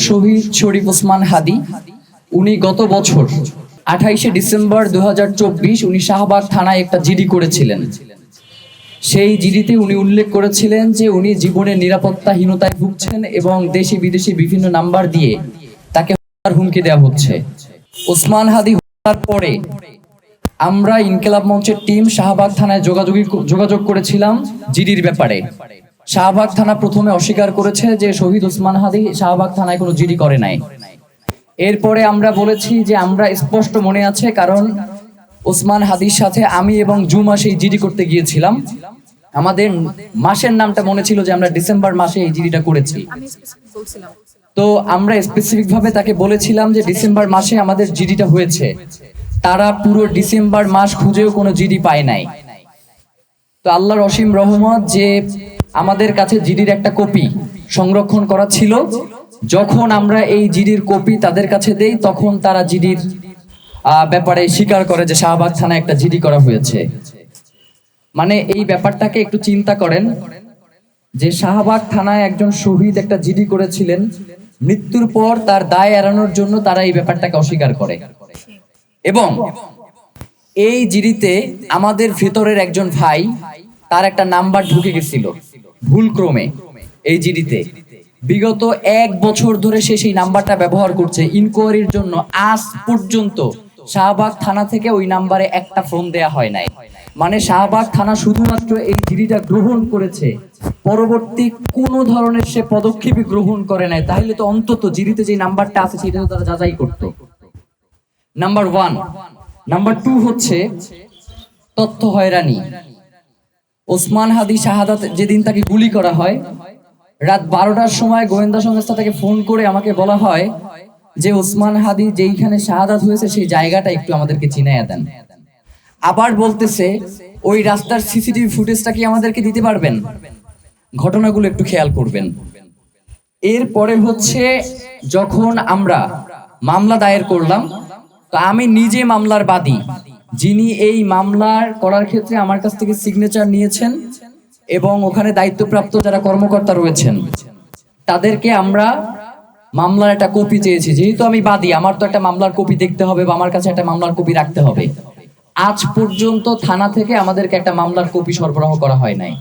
শহীদ শরীফ ওসমান হাদি, উনি গত বছর 28শে ডিসেম্বর 2024 উনি শাহবাগ থানায় একটা জিডি করেছিলেন। সেই জিডিতে উনি উল্লেখ করেছিলেন যে উনি জীবনের নিরাপত্তাহীনতায় ভুগছেন এবং দেশি বিদেশি বিভিন্ন নাম্বার দিয়ে তাকে হত্যার হুমকি দেওয়া হচ্ছে। ওসমান হাদি হত্যার পরে আমরা ইনকিলাব মঞ্চের টিম শাহবাগ থানায় যোগাযোগ করেছিলাম জিডির ব্যাপারে। শাহবাগ থানা প্রথমে অস্বীকার করেছে যে শহীদ ওসমান হাদি শাহবাগ থানায় কোনো জিডি করে নাই। এরপরে আমরা বলেছি যে আমরা স্পষ্ট মনে আছে, কারণ ওসমান হাদির সাথে আমি এবং জুমা সেই জিডি করতে গিয়েছিলাম। আমাদের মাসের নামটা মনে ছিল যে আমরা ডিসেম্বর মাসে এই জিডিটা করেছি। তো আমরা স্পেসিফিক ভাবে তাকে বলেছিলাম যে ডিসেম্বর মাসে আমাদের জিডিটা হয়েছে। তারা পুরো ডিসেম্বর মাস খুঁজেও কোনো জিডি পায় নাই। তো আল্লাহর অসীম রহমত যে আমাদের কাছে জিডির একটা কপি সংরক্ষণ করা ছিল। যখন আমরা এই জিডির কপি তাদের কাছে দেই, তখন তারা জিডির ব্যাপারে স্বীকার করে যে শাহবাগ থানায় একটা জিডি করা হয়েছে। মানে এই ব্যাপারটাকে একটু চিন্তা করেন যে শাহবাগ থানায় একজন শহীদ একটা জিডি করেছিলেন, মৃত্যুর পর তার দায় এড়ানোর জন্য তারা এই ব্যাপারটাকে অস্বীকার করে। এবং এই জিডিতে আমাদের ভিতরের একজন ভাই, তার একটা নাম্বার ঢুকে গেছিল ভুলক্রমে এই জিডিতে। বিগত 1 বছর ধরে সে সেই নাম্বারটা ব্যবহার করছে ইনকোয়ারির জন্য। আজ পর্যন্ত শাহবাগ থানা থেকে ওই নাম্বারে একটা ফোন দেয়া হয় নাই। মানে শাহবাগ থানা শুধুমাত্র এই জিডিটা গ্রহণ করেছে, পরবর্তী কোনো ধরনের সে পদক্ষেপই গ্রহণ করে নাই। তাহলে তো অন্তত জিডিতে যে নাম্বারটা আছে সেটা তো তারা যাচাই করতো। নাম্বার 1। নাম্বার 2 হচ্ছে তথ্য হয়রানি। ওসমান হাদি শাহাদাত যেদিন তাকে গুলি করা হয়, রাত 12টার সময় গোয়েন্দা সংস্থা থেকে ফোন করে আমাকে বলা হয় যে ওসমান হাদি যেইখানে শাহাদাত হয়েছে সেই জায়গাটা একটু আমাদেরকে চিনাইয়া দেন। আবার বলতেছে ওই রাস্তার সিসিটিভি ফুটেজটা কি আমাদেরকে দিতে পারবেন? ঘটনাগুলো একটু খেয়াল করবেন। এরপরে হচ্ছে যখন আমরা মামলা দায়ের করলাম, তো আমি নিজে মামলার বাদী, যিনি এই মামলার করার ক্ষেত্রে আমার কাছ থেকে সিগনেচার নিয়েছেন এবং ওখানে দায়িত্বপ্রাপ্ত যারা কর্মকর্তা রয়েছেন তাদেরকে আমরা মামলার একটা কপি চেয়েছি। যেহেতু আমি বাদী, আমার তো একটা মামলার কপি দেখতে হবে বা আমার কাছে একটা মামলার কপি রাখতে হবে। আজ পর্যন্ত থানা থেকে আমাদেরকে একটা মামলার কপি সরবরাহ করা হয় নাই।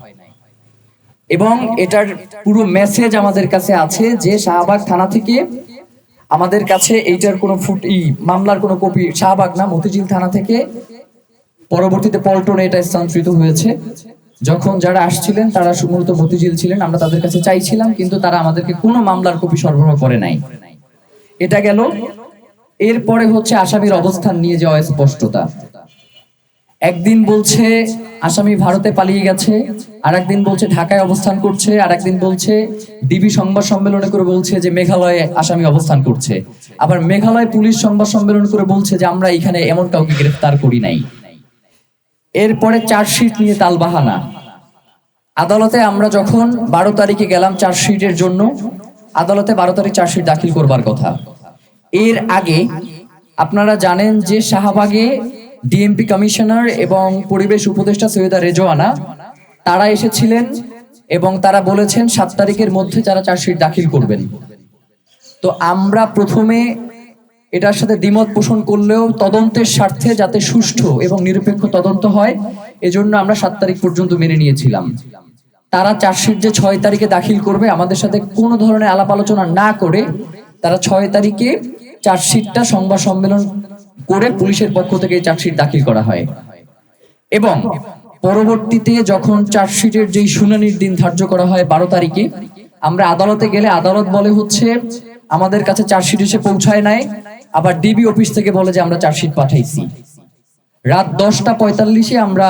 এবং এটার পুরো মেসেজ আমাদের কাছে আছে যে শাহবাগ থানা থেকে আমাদের কাছে এইটার কোনো মামলার কোনো কপি, শাহবাগ না মতিঝিল থানা থেকে পরবর্তীতে পল্টনে এটা স্থানান্তরিত হয়েছে। যখন যারা আসছিলেন তারা মূলত মতিঝিল ছিলেন, আমরা তাদের কাছে চাইছিলাম, কিন্তু তারা আমাদেরকে কোনো মামলার কপি সরবরাহ করে নাই। এটা গেল। এরপরে হচ্ছে আসামির অবস্থান নিয়ে যে অস্পষ্টতা। একদিন বলছে আসামি ভারতে পালিয়ে গেছে, আর একদিন বলছে ঢাকায় অবস্থান করছে, আর একদিন বলছে ডিবি সংবাদ সম্মেলনে করে বলছে যে মেঘালয়ে আসামি অবস্থান করছে। আবার মেঘালয় পুলিশ সংবাদ সম্মেলন করে বলছে যে আমরা এখানে এমন কাউকে গ্রেফতার করি নাই। এরপরে চার্জশিট নিয়ে তালবাহানা। আদালতে আমরা যখন 12 তারিখে গেলাম চার্জশিটের জন্য, আদালতে 12 তারিখ চার্জশিট দাখিল করবার কথা। এর আগে আপনারা জানেন যে শাহবাগে ডিএমপি কমিশনার এবং পরিবেশ উপদেষ্টা সৈয়দা রেজওয়ানা তারা এসেছিলেন এবং তারা বলেছেন 7 তারিখের মধ্যে যারা চার্জশিট দাখিল করবেন। তো আমরা প্রথমে এটার সাথে দ্বিমত পোষণ করলেও তদন্তের স্বার্থে যাতে সুষ্ঠু এবং নিরপেক্ষ তদন্ত হয় এজন্য আমরা 7 তারিখ পর্যন্ত মেনে নিয়েছিলাম। তারা চার্জশিট যে 6 তারিখে দাখিল করবে আমাদের সাথে কোনো ধরনের আলাপ আলোচনা না করে তারা 6 তারিখে চার্জশিটটা সংবাদ সম্মেলন করে পুলিশের পক্ষ থেকে চার্জশিট দাখিল করা হয়। এবং পরবর্তীতে যখন চার্জশিটের যেই শুনানির দিন ধার্য করা হয় 12 তারিখে, আমরা আদালতে গেলে আদালত বলে হচ্ছে আমাদের কাছে চার্জশিট এসে পৌঁছায় নাই। আবার ডিবি অফিস থেকে বলে যে আমরা চার্জশিট পাঠাইছি। রাত 10টা 45-এ আমরা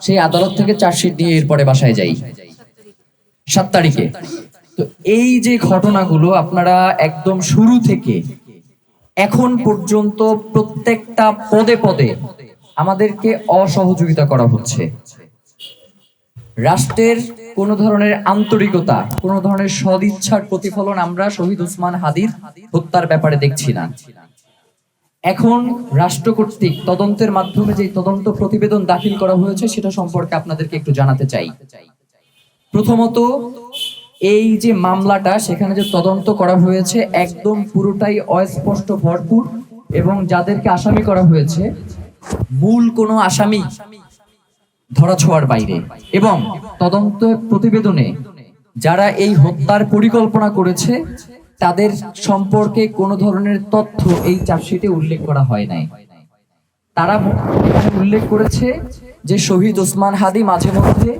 সেই আদালত থেকে চার্জশিট নিয়ে এরপরে বাসায় যাই 7 তারিখে। তো এই যে ঘটনাগুলো আপনারা একদম শুরু থেকে এখন পর্যন্ত প্রত্যেকটা পদে পদে আমাদেরকে অসহযোগিতা করা হচ্ছে। রাষ্ট্রের কোন ধরনের আন্তরিকতা, কোন ধরনের সদিচ্ছার প্রতিফলন আমরা শহীদ ওসমান হাদির হত্যার ব্যাপারে দেখছি না। এখন রাষ্ট্র কর্তৃক তদন্তের মাধ্যমে যে তদন্ত প্রতিবেদন দাখিল করা হয়েছে সেটা সম্পর্কে আপনাদেরকে একটু জানাতে চাই। প্রথমত, এই যে মামলাটা সেখানে যে তদন্ত করা হয়েছে একদম পুরোটাই অস্পষ্ট ভরপুর, এবং যাদেরকে আসামি করা হয়েছে মূল কোনো আসামি ধরাছোঁয়ার বাইরে। এবং তদন্ত প্রতিবেদনে যারা এই হত্যার পরিকল্পনা করেছে তাদের সম্পর্কে কোনো ধরনের তথ্য এই চার্জশিটে উল্লেখ করা হয় নাই। তারা উল্লেখ করেছে যে শহীদ ওসমান হাদি মাঝে মধ্যে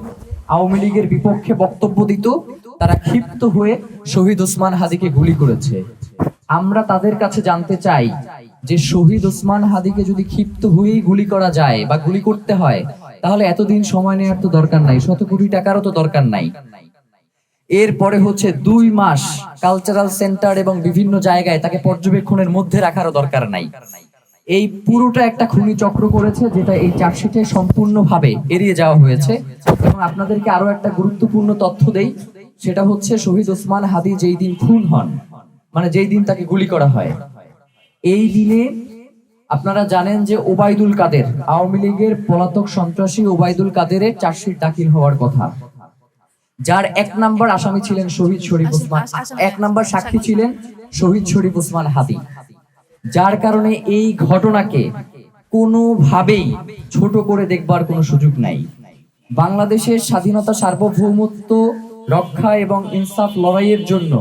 আওয়ামী লীগের বিপক্ষে বক্তব্য দিত, তারা ক্ষিপ্ত হয়ে শহীদ ওসমান হাদিকে গুলি করেছে। আমরা তাদের কাছে জানতে চাই যে শহীদ ওসমান হাদিকে যদি ক্ষিপ্ত হয়েই গুলি করা যায় বা গুলি করতে হয়, তাহলে এতদিন সময় নেওয়ার তো দরকার নাই, শত কোটি টাকারও তো দরকার নাই। এরপরে হচ্ছে 2 মাস কালচারাল সেন্টার এবং বিভিন্ন জায়গায় তাকে পর্যবেক্ষণের মধ্যে রাখারও দরকার নাই। এই পুরোটা একটা খুনি চক্র করেছে, যেটা এই চার্জশিটে সম্পূর্ণভাবে এড়িয়ে যাওয়া হয়েছে। এবং আপনাদেরকে আরো একটা গুরুত্বপূর্ণ তথ্য দেই, সেটা হচ্ছে শহীদ ওসমান হাদি যেই দিন খুন হন, মানে যেই দিন তাকে গুলি করা হয়, এই দিনে আপনারা জানেন যে ওবায়দুল কাদের, আওয়ামী লীগের পলাতক সন্ত্রাসী ওবায়দুল কাদেরের চার্জশিট দাখিল হওয়ার কথা, যার 1 নম্বর আসামি ছিলেন শহীদ শরীফ ওসমান, 1 নম্বর সাক্ষী ছিলেন শহীদ শরীফ ওসমান হাদি। যার কারণে এই ঘটনাকে কোনোভাবেই ছোট করে দেখবার কোনো সুযোগ নাই। বাংলাদেশের স্বাধীনতা, সার্বভৌমত্ব রক্ষা এবং ইনসাফ লড়াইয়ের জন্য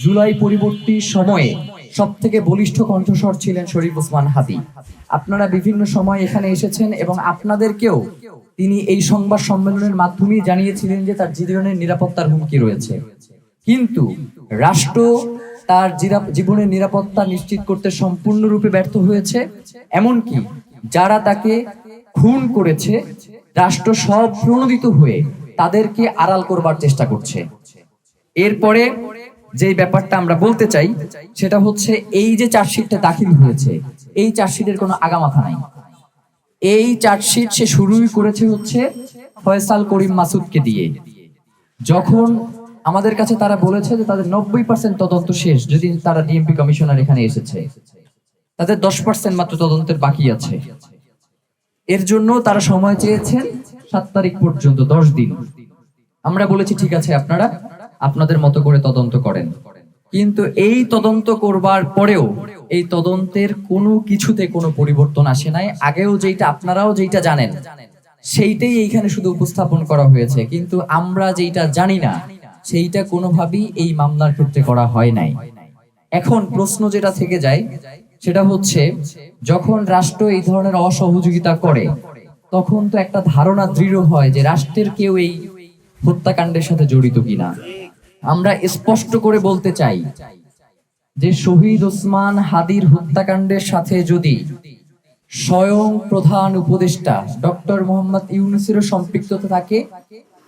জুলাই পরবর্তী সময়ে সবথেকে বলিষ্ঠ কণ্ঠস্বর ছিলেন শরীফ ওসমান হাদি। আপনারা বিভিন্ন সময় এখানে এসেছেন এবং আপনাদেরকেও তিনি এই সংবাদ সম্মেলনের মাধ্যমেই জানিয়েছিলেন যে তার জীবনের নিরাপত্তার হুমকি রয়েছে, কিন্তু রাষ্ট্র তার জীবনের নিরাপত্তা নিশ্চিত করতে সম্পূর্ণরূপে ব্যর্থ হয়েছে। এমনকি যারা তাকে খুন করেছে রাষ্ট্র সব প্রণোদিত হয়ে তাদেরকে আড়াল করবার চেষ্টা করছে। এরপরে যে ব্যাপারটা আমরা বলতে চাই সেটা হচ্ছে এই যে চার্জশিটটা দাখিল হয়েছে, এই চার্জশিটের কোনো আগামাথা নাই। এই চার্জশিট সে শুরুই করেছে হচ্ছে ফয়সাল করিম মাসুদকে দিয়ে। যখন আমাদের কাছে তারা বলেছে যে তাদের 90% তদন্ত শেষ, যদি তারা ডিএমপি কমিশনার এখানে এসেছে, তাদের 10% মাত্র তদন্তের বাকি আছে। এর জন্য তারা সময় চেয়েছেন 7 তারিখ পর্যন্ত, 10 দিন। আমরা বলেছি ঠিক আছে, আপনারা আপনাদের মতো করে তদন্ত করেন, কিন্তু এই তদন্ত করবার পরেও এই তদন্তের কোনো কিছুতে কোনো পরিবর্তন আসে নাই। আগেও যেটা আপনারাও যেটা জানেন সেইটাই এইখানে শুধু উপস্থাপন করা হয়েছে, কিন্তু আমরা যেটা জানি না সেইটা কোনোভাবেই এই মামলার ক্ষেত্রে করা হয় নাই। এখন প্রশ্ন যেটা থেকে যায় সেটা হচ্ছে, যখন রাষ্ট্র এই ধরনের অসহযোগিতা করে তখন তো একটা ধারণা দৃঢ় হয় যে রাষ্ট্রের কেউ এই হত্যাকাণ্ডের সাথে জড়িত কিনা। আমরা স্পষ্ট করে বলতে চাই যে শহীদ ওসমান হাদির হত্যাকাণ্ডের সাথে যদি স্বয়ং প্রধান উপদেষ্টা ডক্টর মোহাম্মদ ইউনূসেরও সম্পৃক্ততা থাকে,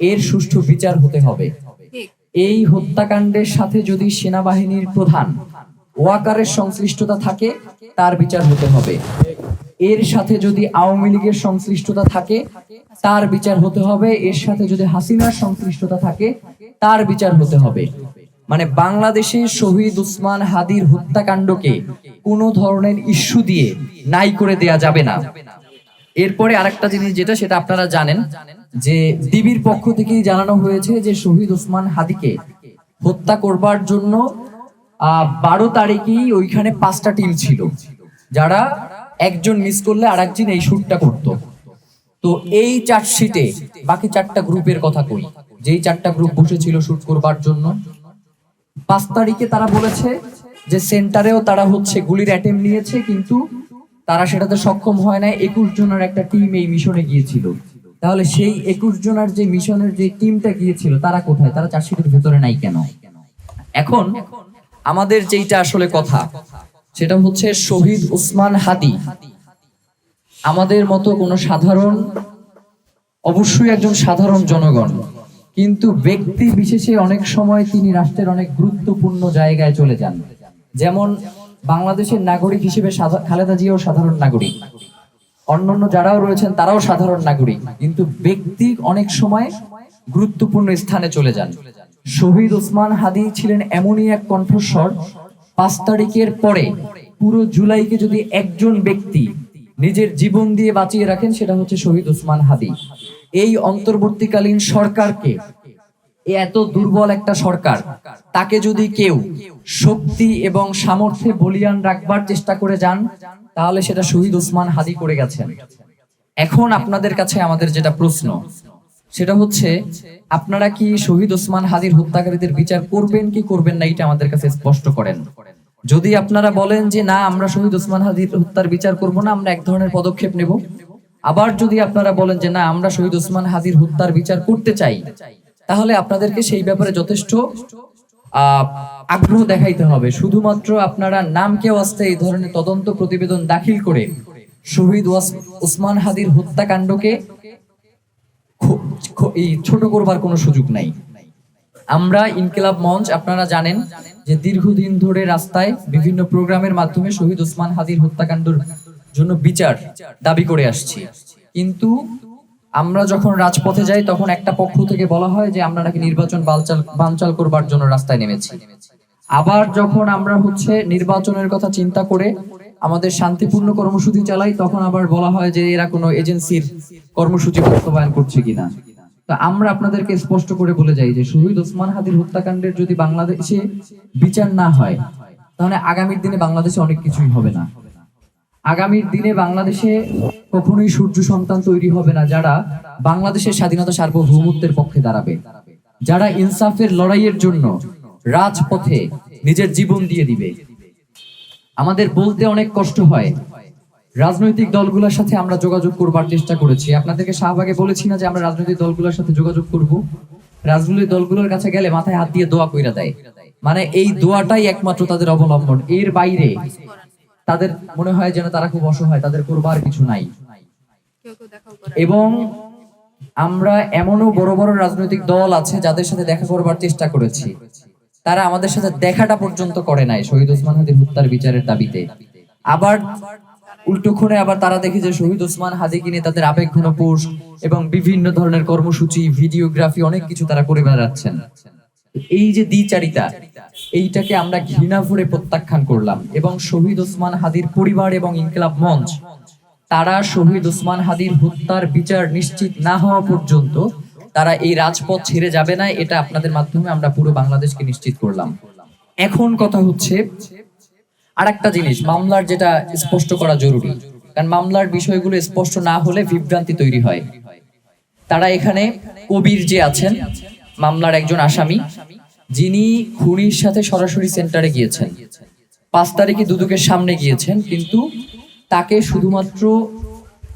এর সুষ্ঠু বিচার হতে হবে। এই হত্যাকাণ্ডের সাথে যদি সেনাবাহিনীর প্রধান ওয়াকারের সংশ্লিষ্টতা থাকে, তার বিচার হতে হবে। এর সাথে যদি আওয়ামী লীগের সংশ্লিষ্টতা থাকে, তার বিচার হতে হবে। এর সাথে যদি হাসিনার সংশ্লিষ্টতা থাকে, তার বিচার হতে হবে। মানে বাংলাদেশে শহীদ ওসমান হাদির হত্যাকাণ্ডকে কোনো ধরনের ইস্যু দিয়ে নাই করে দেয়া যাবে না। এরপরে আরেকটা জিনিস যেটা, সেটা আপনারা জানেন যে ডিবির পক্ষ থেকেই জানানো হয়েছে যে শহীদ ওসমান হাদিকে হত্যা করবার জন্য 12 তারিখেই ওইখানে 5টা টিম ছিল, যারা একজন মিস করলে আরেকজন এই শুটটা করত। তো এই চার্জশিটে বাকি 4টা গ্রুপের কথা কই, যেই 4টা গ্রুপ বসেছিল শুট করবার জন্য। 5 তারিখে তারা বলেছে যে সেন্টারেও তারা হচ্ছে গুলির অ্যাটেম্প নিয়েছে, কিন্তু তারা সেটাতে সক্ষম হয় না। 21 জনের একটা টিম এই মিশনে গিয়েছিল। তাহলে সেই 21 জনের যে মিশনের যে টিমটা গিয়েছিল তারা কোথায়? তারা চার্জশিটের ভেতরে নাই কেন? এখন আমাদের যেইটা আসলে কথা সেটা হচ্ছে, শহীদ ওসমান হাদি আমাদের মতো কোনো সাধারণ, অবশ্যই একজন সাধারণ জনগণ, কিন্তু ব্যক্তি বিশেষে অনেক সময় তিনি রাষ্ট্রের অনেক গুরুত্বপূর্ণ জায়গায় চলে যান। যেমন বাংলাদেশের নাগরিক হিসেবে খালেদা জিয়াও সাধারণ নাগরিক, অন্যান্য যারাও রয়েছেন তারাও সাধারণ নাগরিক, কিন্তু ব্যক্তি অনেক সময় গুরুত্বপূর্ণ স্থানে চলে যান। শহীদ ওসমান হাদি ছিলেন এমনই এক কণ্ঠস্বর, 5 তারিখের পরে পুরো জুলাইকে যদি একজন ব্যক্তি নিজের জীবন দিয়ে বাঁচিয়ে রাখেন, সেটা হচ্ছে শহীদ ওসমান হাদি। এই অন্তর্বর্তীকালীন সরকারকে এত দুর্বল একটা সরকার, তাকে যদি কেউ শক্তি এবং সামর্থ্যে বলিয়ান রাখবার চেষ্টা করে যান, তাহলে সেটা শহীদ ওসমান হাদী করে গেছেন। এখন আপনাদের কাছে আমাদের যেটা প্রশ্ন, সেটা হচ্ছে আপনারা কি শহীদ ওসমান হাদীর হত্যাকারীদের বিচার করবেন কি করবেন না, এটা আমাদের কাছে স্পষ্ট করেন। যদি আপনারা বলেন যে না, আমরা শহীদ ওসমান হাদীর হত্যার বিচার করব না, আমরা এক ধরনের পদক্ষেপ নেব। আবার যদি আপনারা বলেন যে না, আমরা শহীদ ওসমান হাদীর হত্যার বিচার করতে চাই, তাহলে আপনাদেরকে সেই ব্যাপারে যথেষ্ট আগ্রহ দেখাইতে হবে। শুধুমাত্র আপনারা নামকে ওয়াস্তে এই ধরনের তদন্ত প্রতিবেদন দাখিল করে শহীদ ওসমান হাদীর হত্যাকাণ্ডকে ছোট করবার কোনো সুযোগ নাই। আমরা ইনকিলাব মঞ্চ, আপনারা জানেন যে দীর্ঘদিন ধরে রাস্তায় বিভিন্ন প্রোগ্রামের মাধ্যমে শহীদ ওসমান হাদীর হত্যাকাণ্ডের জন্য বিচার দাবি করে আসছি। কিন্তু আমরা যখন রাজপথে যাই, তখন একটা পক্ষ থেকে বলা হয় যে আমরা নাকি নির্বাচন বানচাল করবার জন্য রাস্তায় নেমেছি। আবার যখন আমরা নির্বাচনের কথা চিন্তা করে আমাদের শান্তিপূর্ণ কর্মসূচি চালাই, তখন আবার বলা হয় যে এরা কোনো এজেন্সির কর্মসূচি বাস্তবায়ন করছে কিনা। তো আমরা আপনাদেরকে স্পষ্ট করে বলে যাই যে শহীদ ওসমান হাদীর হত্যাকাণ্ডের যদি বাংলাদেশে বিচার না হয়, তাহলে আগামীর দিনে বাংলাদেশে অনেক কিছুই হবে না। আগামীর দিনে বাংলাদেশে কখনোই সূর্য সন্তান তৈরি হবে না যারা বাংলাদেশের স্বাধীনতা সার্বভৌমত্বের পক্ষে দাঁড়াবে, যারা ইনসাফের লড়াইয়ের জন্য রাজপথে নিজের জীবন দিয়ে দিবে। আমাদের বলতে অনেক কষ্ট হয়, রাজনৈতিক দলগুলোর সাথে আমরা যোগাযোগ করবার চেষ্টা করেছি। আপনাদেরকে শাহবাগে বলেছি না যে আমরা রাজনৈতিক দলগুলোর সাথে যোগাযোগ করব। রাজনৈতিক দলগুলোর কাছে গেলে মাথায় হাত দিয়ে দোয়া কইরা দেয়, মানে এই দোয়াটাই একমাত্র তাদের অবলম্বন। এর বাইরে তাদের মনে হয় যেন তারা খুব অসহায়, তাদের করবার কিছু নাই। এবং আমরা এমনও বড় বড় রাজনৈতিক দল আছে যাদের সাথে দেখা করবার চেষ্টা করেছি, তারা আমাদের সাথে দেখাটা পর্যন্ত করে নাই শহীদ ওসমান হাদীর হত্যার বিচারের দাবিতে। আবার উল্টোক্ষণে আবার তারা দেখে যে শহীদ ওসমান হাদীকে নিয়ে তাদের আবেগঘন পোস্ট এবং বিভিন্ন ধরনের কর্মসূচি, ভিডিওগ্রাফি, অনেক কিছু তারা করে বেড়াচ্ছেন। এই যে দ্বিচারিতা, এইটাকে আমরা ঘৃণা ভরে প্রত্যাখ্যান করলাম। এবং শহীদ ওসমান হাদীর পরিবার এবং ইনকিলাব মঞ্চ, তারা শহীদ ওসমান হাদীর হত্যার বিচার নিশ্চিত না হওয়া পর্যন্ত তারা এই রাজপথ ছেড়ে যাবে না। এটা আপনাদের মাধ্যমে আমরা পুরো বাংলাদেশকে নিশ্চিত করলাম। এখন কথা হচ্ছে আরেকটা জিনিস, মামলার যেটা স্পষ্ট করা জরুরি, কারণ মামলার বিষয়গুলো স্পষ্ট না হলে বিভ্রান্তি তৈরি হয়। তারা এখানে কবির যে আছেন, মামলার একজন আসামি, যিনি খুনির সাথে সরাসরি সেন্টারে গিয়েছেন, 5 তারিখে দুদকের সামনে গিয়েছেন, কিন্তু তাকে শুধুমাত্র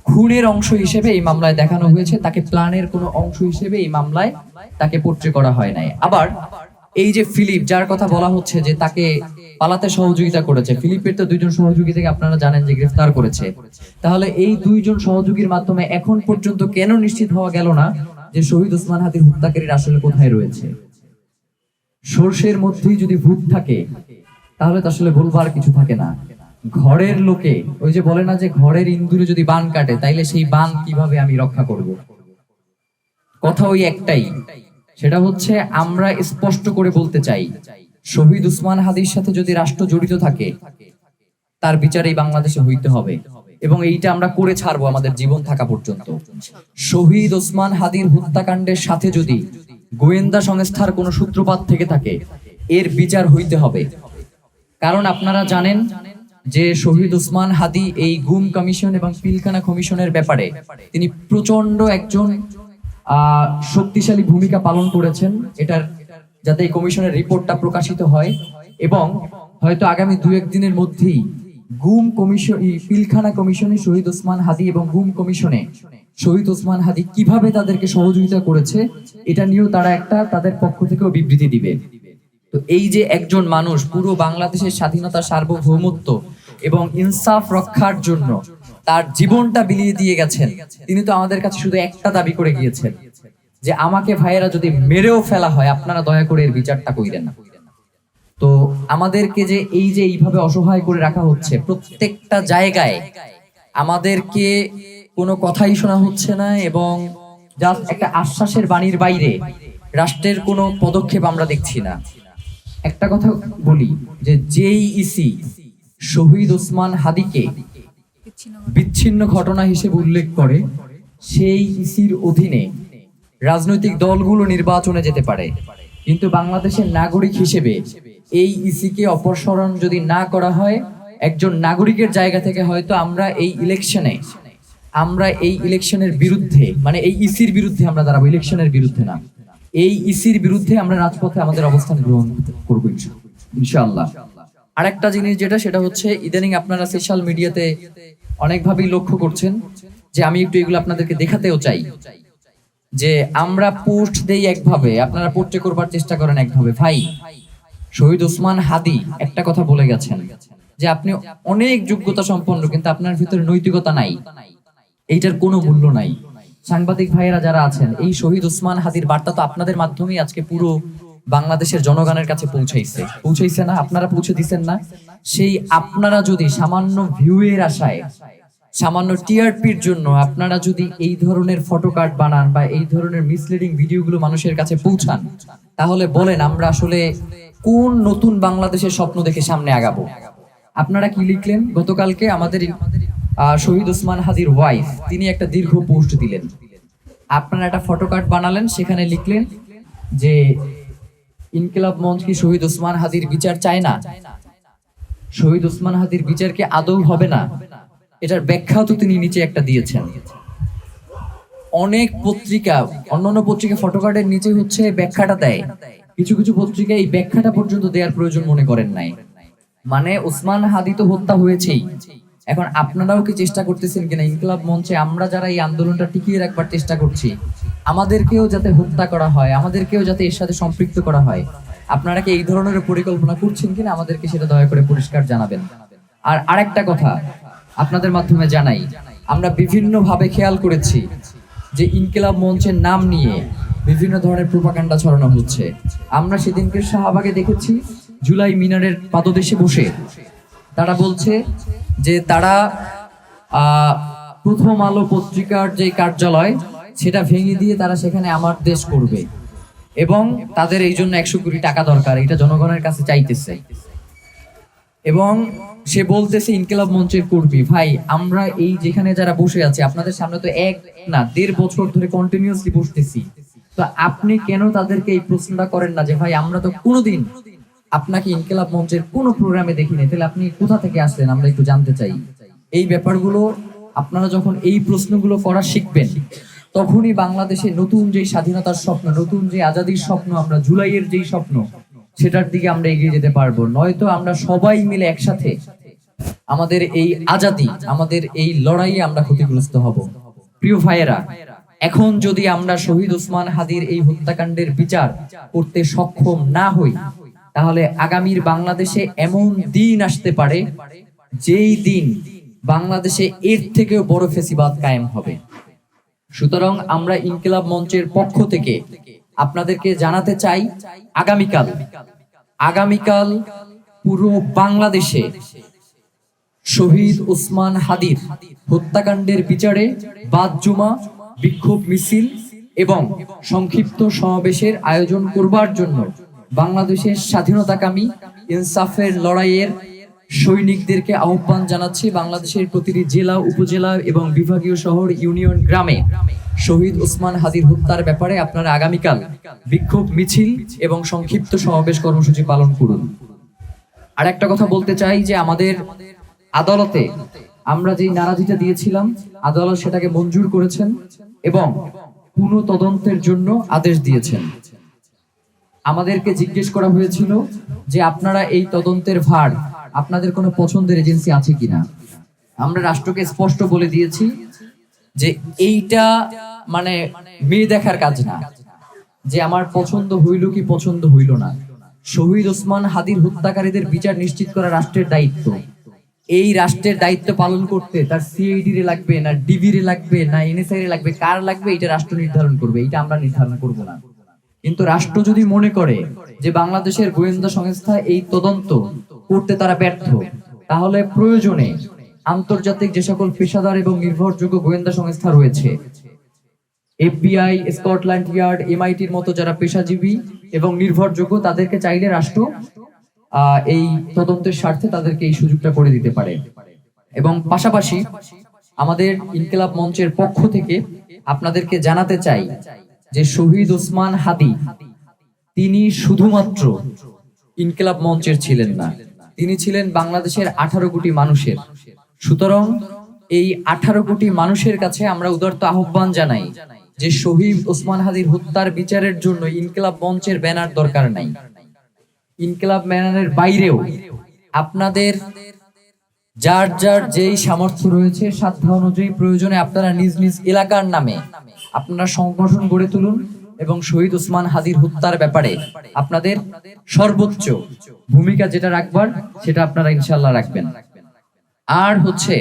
খুনের অংশ হিসেবে এই মামলায় দেখানো হয়েছে, তাকে প্ল্যানের কোনো অংশ হিসেবে এই মামলায় তাকে পোট্রে করা হয় নাই। আবার এই যে ফিলিপ, যার কথা বলা হচ্ছে যে তাকে পালাতে সহযোগিতা করেছে, ফিলিপের তো 2 জন সহযোগী থেকে আপনারা জানেন যে গ্রেফতার করেছে। তাহলে এই 2 জন সহযোগীর মাধ্যমে এখন পর্যন্ত কেন নিশ্চিত হওয়া গেল না যে শহীদ ওসমান হাদীর হত্যাকারীর আসলে কোথায় রয়েছে? সর্ষের মধ্যেই যদি ভূত থাকে, তাহলে তো আসলে বলবার কিছু থাকে না। ঘরের লোকে, ওই যে বলে না যে ঘরের ইন্দুরে যদি বান কাটে, তাইলে সেই বান কিভাবে আমি রক্ষা করব? কথা ওই একটাই, সেটা হচ্ছে আমরা স্পষ্ট করে বলতে চাই, শহীদ ওসমান হাদীর সাথে যদি রাষ্ট্র জড়িত থাকে, তার বিচার এই বাংলাদেশে হইতে হবে, এবং এইটা আমরা করে ছাড়বো আমাদের জীবন থাকা পর্যন্ত। শহীদ ওসমান হাদীর হত্যাকাণ্ডের সাথে যদি গোয়েন্দা সংস্থার কোনো সূত্রপাত থেকে থাকে, এর বিচার হইতে হবে। কারণ আপনারা জানেন যে শহীদ ওসমান হাদী এই গুম কমিশন এবং পিলখানা কমিশনের ব্যাপারে তিনি প্রচন্ড একজন শক্তিশালী ভূমিকা পালন করেছেন, এটার যাতে এই কমিশনের রিপোর্টটা প্রকাশিত হয়, এবং হয়তো আগামী 2-1 দিনের মধ্যেই গুম কমিশন, পিলখানা কমিশনে শহীদ ওসমান হাদী এবং গুম কমিশনে শহীদ ওসমান হাদী কিভাবে তাদেরকে সহযোগিতা করেছে, এটা নিয়েও তারা একটা তাদের পক্ষ থেকেও বিবৃতি দিবে। তো এই যে একজন মানুষ পুরো বাংলাদেশের স্বাধীনতা, সার্বভৌমত্ব এবং ইনসাফ রক্ষার জন্য তার জীবনটা বিলিয়ে দিয়ে গেছেন, তিনি তো আমাদের কাছে শুধু একটা দাবি করে গিয়েছেন যে আমাকে ভাইয়েরা যদি মেরেও ফেলা হয়, আপনারা দয়া করে এর বিচারটা কইরেন না। তো আমাদেরকে যে এইভাবে অসহায় করে রাখা হচ্ছে, প্রত্যেকটা জায়গায় আমাদেরকে কোনো কথাই শোনা হচ্ছে না, এবং জাস্ট একটা আশ্বাসের বাণীর বাইরে রাষ্ট্রের কোনো পদক্ষেপ আমরা দেখছি না। একটা কথা বলি যে যেই ইসি শহীদ ওসমান হাদীকে বিচ্ছিন্ন ঘটনা হিসেবে উল্লেখ করে, সেই ইসির অধীনে রাজনৈতিক দলগুলো নির্বাচনে যেতে পারে, কিন্তু বাংলাদেশের নাগরিক হিসেবে এই ইসিকে অপসারণ যদি না করা হয়, একজন নাগরিকের জায়গা থেকে হয়তো আমরা এই ইলেকশনের বিরুদ্ধে, মানে এই ইসির বিরুদ্ধে আমরা দাঁড়াবো, ইলেকশনের বিরুদ্ধে না, এই ইসির বিরুদ্ধে আমরা রাজপথে আমাদের অবস্থান গ্রহণ করবো ইনশাআল্লাহ। আরেকটা জিনিস সেটা হচ্ছে, ইদানিং আপনারা সোশ্যাল মিডিয়াতে অনেকভাবেই লক্ষ্য করছেন যে আমি একটু এগুলো আপনাদেরকে দেখাতেও চাই, যে আমরা পোস্ট দেই একভাবে, আপনারা পোস্টে করবার চেষ্টা করেন একভাবে। ভাই, শহীদ ওসমান হাদি একটা কথা বলে গেছেন যে আপনি অনেক যোগ্যতা সম্পন্ন, কিন্তু আপনার ভিতরে নৈতিকতা নাই, এইটার কোনো মূল্য নাই। সাংবাদিক ভাইয়েরা যারা আছেন, এই শহীদ ওসমান হাদির বার্তা তো আপনাদের মাধ্যমেই আজকে পুরো বাংলাদেশের জনগণের কাছে পৌঁছাইছে না? আপনারা পৌঁছে দিচ্ছেন না? সেই আপনারা যদি সামান্য ভিউয়ের আশায়, সামান্য টিআরপির জন্য আপনারা যদি এই ধরনের ফটো কার্ড বানান বা এই ধরনের মিসলিডিং ভিডিওগুলো মানুষের কাছে পৌঁছান, তাহলে বলেন আমরা আসলে কোন নতুন বাংলাদেশের স্বপ্ন দেখে সামনে আগাবো? আপনারা কি লিখলেন গতকালকে? আমাদের শহীদ ওসমান হাদির ওয়াইফ, তিনি একটা দীর্ঘ পোস্ট দিলেন। আপনারা একটা ফটো কার্ড বানালেন, সেখানে লিখলেন যে ইনকিলাব মঞ্চ কি শহীদ ওসমান হাদির বিচার চায় না? শহীদ ওসমান হাদির বিচার কি আদৌ হবে না? এটার ব্যাখ্যাও তো তিনি নিচে একটা দিয়েছেন। অনেক পত্রিকা, অন্যান্য পত্রিকা ফটো কার্ডের নিচে হচ্ছে ব্যাখ্যাটা দেয়, কিছু কিছু পত্রিকা এই ব্যাখ্যাটা পর্যন্ত দেওয়ার প্রয়োজন মনে করেন নাই। মানে ওসমান হাদি তো হত্যা হয়েছেই, এখন আপনারাও কি চেষ্টা করতেছেন কিনা ইনকিলাব মঞ্চে আমরা যারা এই আন্দোলনটা টিকিয়ে রাখবার চেষ্টা করছি, আমাদেরকেও যাতে হত্যা করা হয়, আমাদেরকেও যাতে এর সাথে সম্পৃক্ত করা হয়, আপনারা কি এই ধরনের পরিকল্পনা করছেন কিনা আমাদেরকে সেটা দয়া করে পরিষ্কার জানাবেন। আর আরেকটা কথা আপনাদের মাধ্যমে জানাই, আমরা বিভিন্ন ভাবে খেয়াল করেছি যে ইনকিলাব মঞ্চের নাম নিয়ে বিভিন্ন ধরনের প্রোপাগান্ডা ছড়ানো হচ্ছে। আমরা সেদিনকে শাহবাগে দেখেছি, জুলাই মিনারের পাদদেশে বসে তারা বলছে যে তারা প্রথম আলো পত্রিকার যে কার্যালয় সেটা ভেঙে দিয়ে তারা সেখানে আমার দেশ করবে, এবং তাদের এই জন্য 100 কোটি টাকা দরকার, এটা জনগণের কাছে চাইতেছে। এবং সে বলতেছে ইনকিলাব মঞ্চের কর্মী। ভাই, আমরা এই যেখানে যারা বসে আছে, আপনাদের সামনে তো 1.5 বছর ধরে কন্টিনিউয়াসলি বসতেছি, তো আপনি কেন তাদেরকে এই প্রশ্নটা করেন না যে ভাই আমরা তো কোনোদিন আপনাকে ইনকিলাব মঞ্চের কোনো প্রোগ্রামে দেখিনি, তাহলে আপনি কোথা থেকে আসলেন, আমরা একটু জানতে চাই। এই ব্যাপারগুলো আপনারা যখন এই প্রশ্নগুলো করা শিখবেন, তখনই বাংলাদেশে নতুন যে স্বাধীনতার স্বপ্ন, নতুন যে আজাদির স্বপ্ন, আমরা জুলাইয়ের যেই স্বপ্ন, সেটার দিকে আমরা এগিয়ে যেতে পারবো। নয়তো আমরা সবাই মিলে একসাথে আমাদের এই আজাদি, আমাদের এই লড়াইয়ে আমরা ক্ষতিগ্রস্ত হব। প্রিয় ভাইয়েরা, এখন যদি আমরা শহীদ ওসমান হাদির এই হত্যাকাণ্ডের বিচার করতে সক্ষম না হই, তাহলে আগামীর বাংলাদেশে এমন দিন আসতে পারে যেই দিন বাংলাদেশে এর থেকেও বড় ফেসিবাদ কায়েম হবে। সুতরাং আমরা ইনকিলাব মঞ্চের পক্ষ থেকে আপনাদেরকে জানাতে চাই, আগামীকাল পুরো বাংলাদেশে শহীদ ওসমান হাদির হত্যাকাণ্ডের বিচারে বাদ-জুমা, বিক্ষোভ মিছিল এবং সংক্ষিপ্ত সমাবেশের আয়োজন করবার জন্য বাংলাদেশের স্বাধীনতাকামী ইনসাফের লড়াইয়ের সৈনিকদেরকে আহ্বান জানাচ্ছি। বাংলাদেশের প্রতিটি জেলা, উপজেলা এবং বিভাগীয় শহর, ইউনিয়ন, গ্রামে শহীদ ওসমান হাদির হত্যার ব্যাপারে আপনারা আগামীকাল বিক্ষোভ মিছিল এবং সংক্ষিপ্ত সমাবেশ কর্মসূচি পালন করুন। আর একটা কথা বলতে চাই যে আমাদের আদালতে আমরা যে নারাজিটা দিয়েছিলাম, আদালত সেটাকে মঞ্জুর করেছেন এবং পুনঃ তদন্তের জন্য আদেশ দিয়েছেন। আমাদেরকে জিজ্ঞেস করা হয়েছিল যে আপনারা এই তদন্তের ভার, আপনাদের কোনো পছন্দের এজেন্সি আছে কিনা। আমরা রাষ্ট্রকে স্পষ্ট বলে দিয়েছি যে এইটা মানে মেয়ে দেখার কাজ না, যে আমার পছন্দ হইল কি পছন্দ হইল না। শহীদ ওসমান হাদির হত্যাকারীদের বিচার নিশ্চিত করা রাষ্ট্রের দায়িত্ব। এই রাষ্ট্রের দায়িত্ব পালন করতে তার সিআইডি রে লাগবে না, ডিবি রে লাগবে না, এনএসআই রে লাগবে, কার লাগবে এটা রাষ্ট্র নির্ধারণ করবে, এটা আমরা নির্ধারণ করব না। কিন্তু রাষ্ট্র যদি মনে করে যে বাংলাদেশের গোয়েন্দা সংস্থা এই তদন্ত করতে তারা ব্যর্থ, তাহলে প্রয়োজনে আন্তর্জাতিক যে সকল পেশাদার এবং নির্ভরযোগ্য গোয়েন্দা সংস্থা রয়েছে, এফবিআই, স্কটল্যান্ড ইয়ার্ড, এমআইটির মতো যারা পেশাজীবী এবং নির্ভরযোগ্য, তাদেরকে চাইলে রাষ্ট্র এই তদন্তের স্বার্থে তাদেরকে এই সুযোগটা করে দিতে পারে। এবং পাশাপাশি আমাদের ইনকিলাব মঞ্চের পক্ষ থেকে আপনাদেরকে জানাতে চাই যে শহীদ ওসমান হাদী তিনি শুধুমাত্র ইনকিলাব মঞ্চের ছিলেন না, তিনি ছিলেন বাংলাদেশের 18 কোটি মানুষের। সুতরাং এই 18 কোটি মানুষের কাছে আমরা উদারত আহ্বান জানাই যে শহীদ ওসমান হাদীর হত্যার বিচারের জন্য ইনকিলাব মঞ্চের ব্যানার দরকার নাই। ইনকিলাব ব্যানারের বাইরেও আপনাদের যার যার যেই সামর্থ্য রয়েছে সাধ্য অনুযায়ী প্রয়োজনে আপনারা নিজ নিজ এলাকার নামে আপনারা সংগঠন গড়ে তুলুন এবং শহীদ ওসমান হাদীর হত্যার ব্যাপারে আপনাদের সর্বোচ্চ ভূমিকা যেটা রাখবার সেটা আপনারা ইনশাআল্লাহ রাখবেন। আর হচ্ছে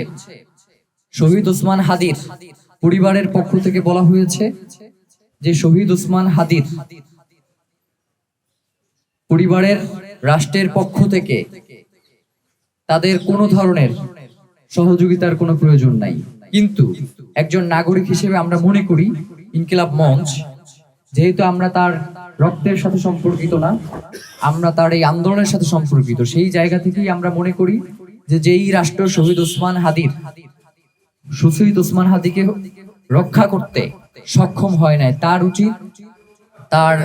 শহীদ ওসমান হাদীর পরিবারের পক্ষ থেকে বলা হয়েছে যে শহীদ ওসমান হাদীর পরিবারের রাষ্ট্রের পক্ষ থেকে তাদের কোনো ধরনের সহযোগিতার কোনো প্রয়োজন নাই, কিন্তু একজন নাগরিক হিসেবে আমরা মনে করি ইনকিলাব মঞ্চ, যেহেতু আমরা তার রক্তের সাথে সম্পর্কিত না, আমরা তার এই আন্দোলনের সাথে সম্পর্কিত, সেই জায়গা থেকেই আমরা মনে করি যে যেই রাষ্ট্র শহীদ ওসমান হাদীকে রক্ষা করতে সক্ষম হয় নাই, তার উচিত তার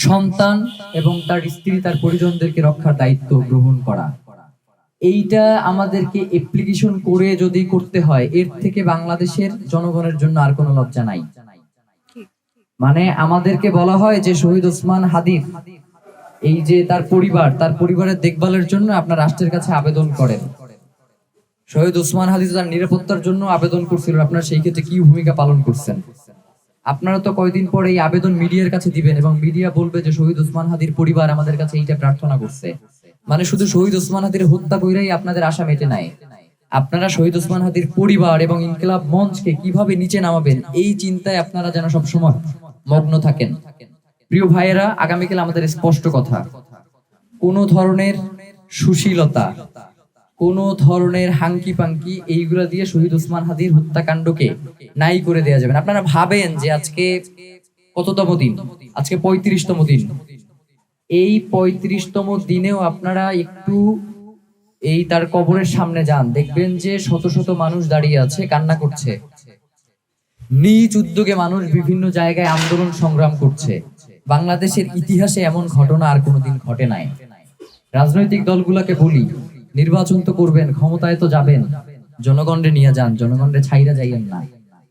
সন্তান এবং তার স্ত্রী তার পরিজনদেরকে রক্ষার দায়িত্ব গ্রহণ করা। এইটা আমাদেরকে অ্যাপ্লিকেশন করে যদি করতে হয়, এর থেকে বাংলাদেশের জনগণের জন্য আর কোনো লজ্জা নাই। মানে আমাদেরকে বলা হয় যে শহীদ ওসমান হাদীর এই যে তার পরিবারের দেখভালের জন্য আপনার রাষ্ট্রের কাছে আবেদন করেন। শহীদ ওসমান হাদী তার নিরাপত্তার জন্য আবেদন করছিল, আপনারা সেই ক্ষেত্রে কি ভূমিকা পালন করছেন? আপনারা তো কয়েকদিন পরে এই আবেদন মিডিয়ার কাছে দিবেন এবং মিডিয়া বলবে যে শহীদ ওসমান হাদীর পরিবার আমাদের কাছে এইটা প্রার্থনা করছে। মানে শুধু শহীদ ওসমান হাদীর হত্যা কইরাই আপনাদের আশা মেটে নাই, আপনারা শহীদ ওসমান হাদীর পরিবার এবং ইনকিলাব মঞ্চকে কিভাবে নিচে নামাবেন এই চিন্তায় আপনারা যেন সবসময় মগ্ন থাকেন। প্রিয় ভাইয়েরা, আগামীকাল আমাদের স্পষ্ট কথা, কোন ধরনের সুশীলতা, কোন ধরনের হাঙ্কি পাঙ্কি এইগুলা দিয়ে শহীদ ওসমান হাদীর হত্যাকাণ্ডকে নাই করে দেওয়া যাবে না। আপনারা ভাবেন যে আজকে কততম দিন? আজকে 35তম দিন। এই 35তম দিনেও আপনারা একটু এই তার কবরের সামনে যান, দেখবেন যে শত শত মানুষ দাঁড়িয়ে আছে, কান্না করছে। নিজ উদ্যোগে মানুষ বিভিন্ন জায়গায় আন্দোলন সংগ্রাম করছে। বাংলাদেশের ইতিহাসে এমন ঘটনা আর কোনোদিন ঘটে নাই। রাজনৈতিক দলগুলোকে বলি, নির্বাচন তো করবেন, ক্ষমতায় তো যাবেন, জনগণরে নিয়ে যান, জনগণরে ছাইরা যাইয়েন না।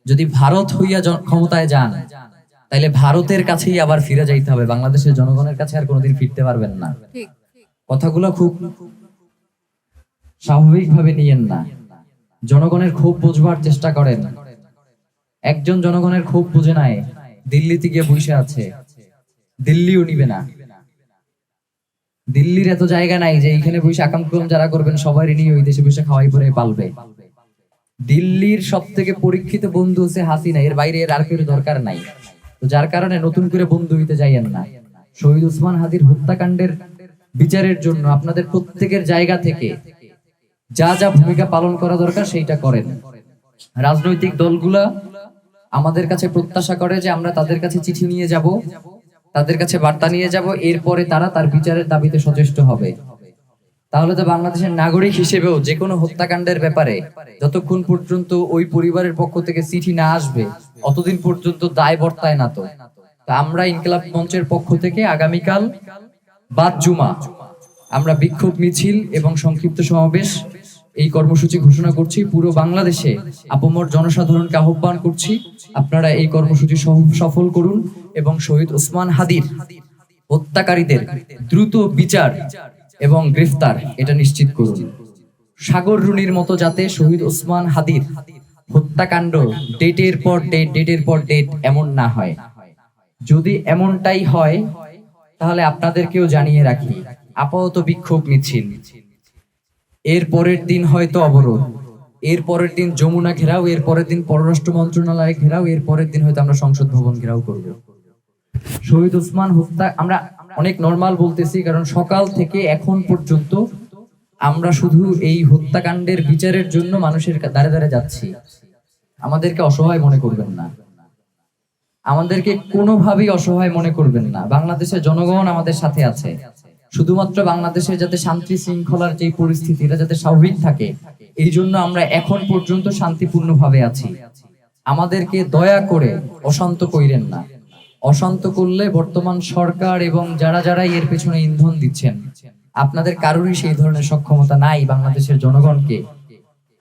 যদি ভারত হইয়া ক্ষমতায় যান তাহলে ভারতের কাছেই আবার ফিরে যাইতে হবে, বাংলাদেশের জনগণের কাছে আর কোনোদিন ফিরতে পারবেন না। কথাগুলো খুব স্বাভাবিকভাবে নিয়েন না, জনগণের ক্ষোভ বুঝবার চেষ্টা করেন। একজন জনগণের ক্ষোভ বুঝে নাই, দিল্লিতে গিয়ে বসে আছে, দিল্লিও নিবে না। দিল্লির এত জায়গা নাই যে এইখানে বসে আকামকুলম যারা করবেন সবাই নিয়ে ওই দেশে বসে খাওয়াই পরে পালবে। দিল্লির সব থেকে পরীক্ষিত বন্ধু হচ্ছে হাসিনা, এর বাইরে এর আর কেউ দরকার নাই। তো যার কারণে নতুন করে বন্ধু হইতে যাইয়েন না। শহীদ ওসমান হাদীর হত্যাকাণ্ডের বিচারের জন্য আপনাদের প্রত্যেকের জায়গা থেকে যা যা ভূমিকা পালন করা দরকার সেইটা করেন। রাজনৈতিক দলগুলা আমাদের কাছে প্রত্যাশা করে যে আমরা তাদের কাছে চিঠি নিয়ে যাব, তাদের কাছে বার্তা নিয়ে যাব, এরপরে তারা তার বিচারের দাবিতে সচেষ্ট হবে। তাহলে তো বাংলাদেশের নাগরিক হিসেবেও যে কোনো হত্যাকাণ্ডের ব্যাপারে যতক্ষণ পর্যন্ত ওই পরিবারের পক্ষ থেকে চিঠি না আসবে অতদিন পর্যন্ত দায় বর্তায় না। তো আমরা ইনকিলাব মঞ্চের পক্ষ থেকে আগামীকাল বাদ জুমা আমরা বিক্ষোভ মিছিল এবং সংক্ষিপ্ত সমাবেশ এই কর্মসূচি ঘোষণা করছি। পুরো বাংলাদেশে আপামর জনসাধারণকে আহ্বান করছি, আপনারা এই কর্মসূচি সফল করুন এবং শহীদ ওসমান হাদীর হত্যাকারীদের দ্রুত বিচার এবং গ্রেফতার এটা নিশ্চিত করুন। সাগর রুনির মতো যাতে শহীদ ওসমান হাদীর হত্যাকাণ্ড ডেটের পর ডেট এমন না হয়। যদি এমনটাই হয় তাহলে আপনাদেরকেও জানিয়ে রাখি, আপাতত বিক্ষোভ মিছিল, এর পরের দিন হয়তো অবরোধ, এর পরের দিন যমুনা ঘেরাও, এর পরের দিন পররাষ্ট্র মন্ত্রণালয় ঘেরাও, এর পরের দিন হয়তো আমরা সংসদ ভবন ঘেরাও করব। শহীদ ওসমান হত্যা আমরা অনেক নরমাল বলতেছি, কারণ সকাল থেকে এখন পর্যন্ত আমরা শুধু এই হত্যাকাণ্ডের বিচারের জন্য মানুষের দ্বারে দ্বারে যাচ্ছি। আমাদেরকে অসহায় মনে করবেন না, আমাদেরকে কোনোভাবেই অসহায় মনে করবেন না। বাংলাদেশের জনগণ আমাদের সাথে আছে। শুধুমাত্র বাংলাদেশের যাতে শান্তি শৃঙ্খলার যে পরিস্থিতি এটা যাতে স্বাভাবিক থাকে, এই জন্য আমরা এখন পর্যন্ত শান্তিপূর্ণভাবে আছি। আমাদেরকে দয়া করে অশান্ত কইরেন না। অশান্ত করলে বর্তমান সরকার এবং যারা যারা এর পেছনে ইন্ধন দিচ্ছেন, আপনাদের কারোরই সেই ধরনের সক্ষমতা নাই বাংলাদেশের জনগণকে।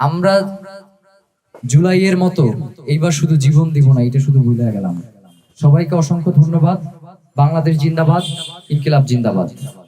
আমরা জুলাইয়ের মতো এইবার শুধু জীবন দিব না, এটা শুধু ভুলে গেলাম। সবাইকে অসংখ্য ধন্যবাদ। বাংলাদেশ জিন্দাবাদ, ইনকিলাব জিন্দাবাদ।